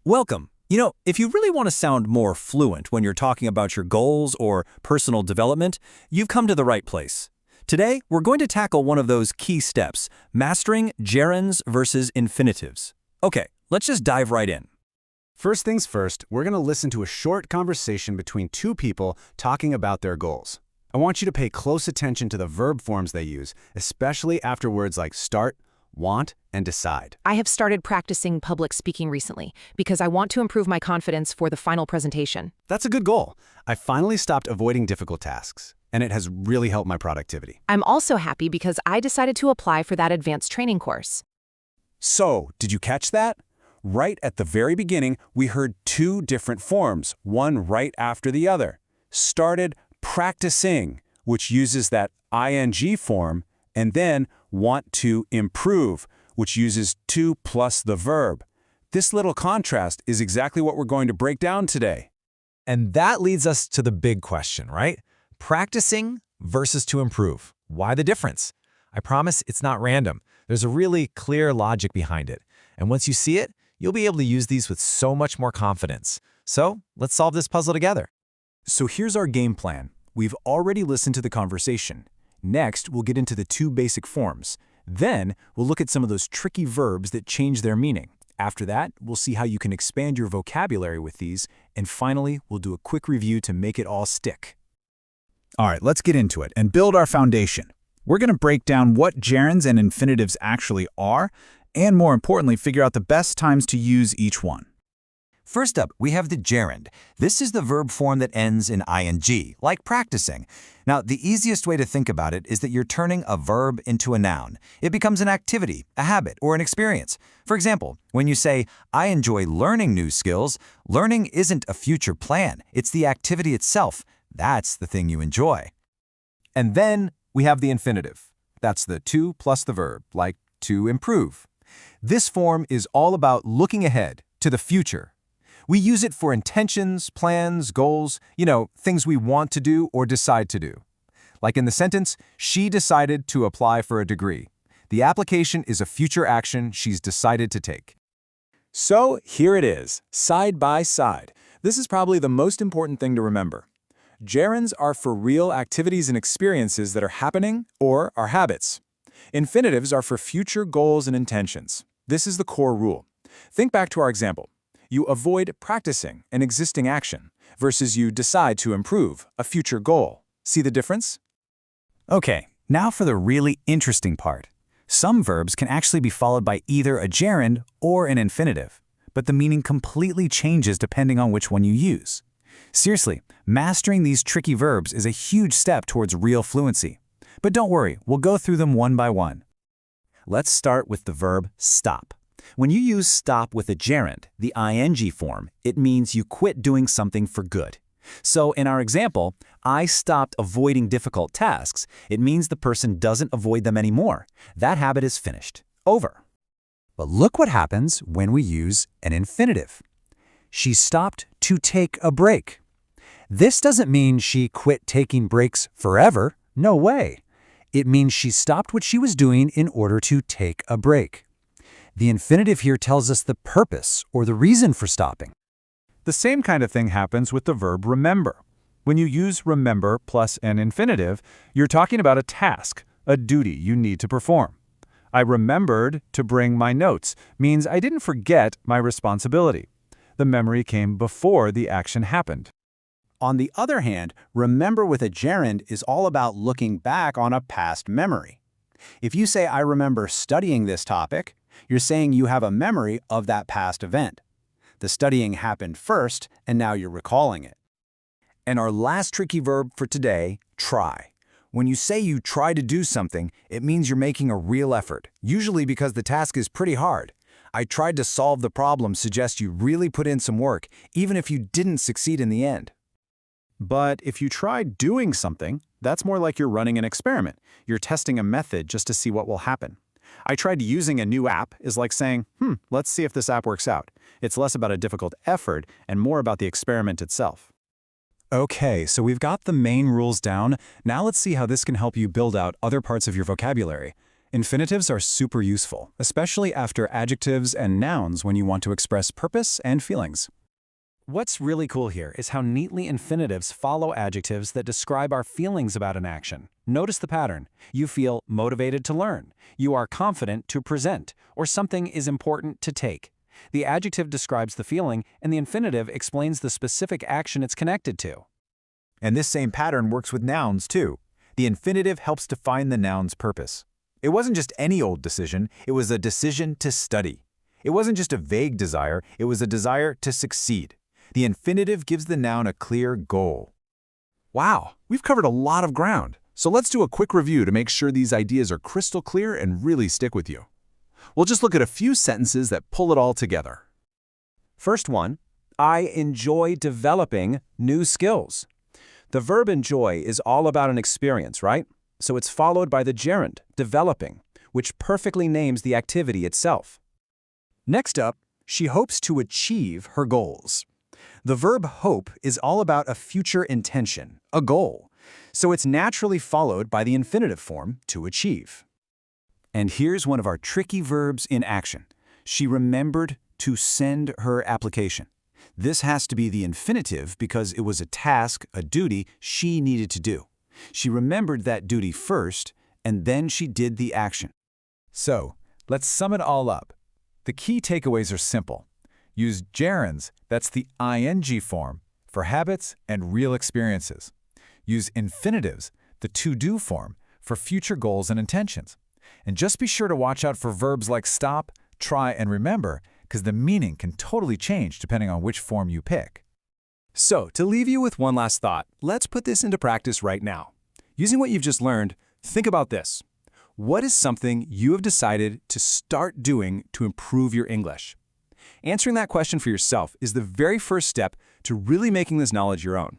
Welcome. If you really want to sound more fluent when you're talking about your goals or personal development, you've come to the right place. Today, we're going to tackle one of those key steps, mastering gerunds versus infinitives. Okay, let's just dive right in. First things first, we're going to listen to a short conversation between two people talking about their goals. I want you to pay close attention to the verb forms they use, especially after words like start, want, and decide. I have started practicing public speaking recently because I want to improve my confidence for the final presentation. That's a good goal. I finally stopped avoiding difficult tasks, and it has really helped my productivity. I'm also happy because I decided to apply for that advanced training course. So, did you catch that? Right at the very beginning, we heard two different forms, one right after the other. Started practicing, which uses that ing form, and then want to improve, which uses to plus the verb. This little contrast is exactly what we're going to break down today. And that leads us to the big question, right? Practicing versus to improve. Why the difference? I promise it's not random. There's a really clear logic behind it. And once you see it, you'll be able to use these with so much more confidence. So let's solve this puzzle together. So here's our game plan. We've already listened to the conversation. Next, we'll get into the two basic forms. Then, we'll look at some of those tricky verbs that change their meaning. After that, we'll see how you can expand your vocabulary with these. And finally, we'll do a quick review to make it all stick. All right, let's get into it and build our foundation. We're going to break down what gerunds and infinitives actually are, and more importantly, figure out the best times to use each one. First up, we have the gerund. This is the verb form that ends in ing, like practicing. Now, the easiest way to think about it is that you're turning a verb into a noun. It becomes an activity, a habit, or an experience. For example, when you say, I enjoy learning new skills, learning isn't a future plan. It's the activity itself. That's the thing you enjoy. And then we have the infinitive. That's the to plus the verb, like to improve. This form is all about looking ahead to the future. We use it for intentions, plans, goals, things we want to do or decide to do. Like in the sentence, she decided to apply for a degree. The application is a future action she's decided to take. So here it is, side by side. This is probably the most important thing to remember. Gerunds are for real activities and experiences that are happening or are habits. Infinitives are for future goals and intentions. This is the core rule. Think back to our example. You avoid practicing an existing action versus you decide to improve a future goal. See the difference? Okay, now for the really interesting part. Some verbs can actually be followed by either a gerund or an infinitive, but the meaning completely changes depending on which one you use. Seriously, mastering these tricky verbs is a huge step towards real fluency. But don't worry, we'll go through them one by one. Let's start with the verb stop. When you use stop with a gerund, the ing form, it means you quit doing something for good. So in our example, I stopped avoiding difficult tasks. It means the person doesn't avoid them anymore. That habit is finished. Over. But look what happens when we use an infinitive. She stopped to take a break. This doesn't mean she quit taking breaks forever. No way. It means she stopped what she was doing in order to take a break. The infinitive here tells us the purpose or the reason for stopping. The same kind of thing happens with the verb remember. When you use remember plus an infinitive, you're talking about a task, a duty you need to perform. I remembered to bring my notes means I didn't forget my responsibility. The memory came before the action happened. On the other hand, remember with a gerund is all about looking back on a past memory. If you say, I remember studying this topic, you're saying you have a memory of that past event. The studying happened first, and now you're recalling it. And our last tricky verb for today, try. When you say you try to do something, it means you're making a real effort, usually because the task is pretty hard. I tried to solve the problem suggests you really put in some work, even if you didn't succeed in the end. But if you try doing something, that's more like you're running an experiment. You're testing a method just to see what will happen. I tried using a new app is like saying, let's see if this app works out. It's less about a difficult effort and more about the experiment itself. Okay, so we've got the main rules down. Now let's see how this can help you build out other parts of your vocabulary. Infinitives are super useful, especially after adjectives and nouns when you want to express purpose and feelings. What's really cool here is how neatly infinitives follow adjectives that describe our feelings about an action. Notice the pattern. You feel motivated to learn. You are confident to present. Or something is important to take. The adjective describes the feeling, and the infinitive explains the specific action it's connected to. And this same pattern works with nouns, too. The infinitive helps define the noun's purpose. It wasn't just any old decision, it was a decision to study. It wasn't just a vague desire, it was a desire to succeed. The infinitive gives the noun a clear goal. Wow, we've covered a lot of ground. So let's do a quick review to make sure these ideas are crystal clear and really stick with you. We'll just look at a few sentences that pull it all together. First one, I enjoy developing new skills. The verb enjoy is all about an experience, right? So it's followed by the gerund, developing, which perfectly names the activity itself. Next up, she hopes to achieve her goals. The verb hope is all about a future intention, a goal, so it's naturally followed by the infinitive form, to achieve. And here's one of our tricky verbs in action. She remembered to send her application. This has to be the infinitive because it was a task, a duty she needed to do. She remembered that duty first, and then she did the action. So, let's sum it all up. The key takeaways are simple. Use gerunds, that's the ing form, for habits and real experiences. Use infinitives, the to-do form, for future goals and intentions. And just be sure to watch out for verbs like stop, try, and remember, because the meaning can totally change depending on which form you pick. So, to leave you with one last thought, let's put this into practice right now. Using what you've just learned, think about this. What is something you have decided to start doing to improve your English? Answering that question for yourself is the very first step to really making this knowledge your own.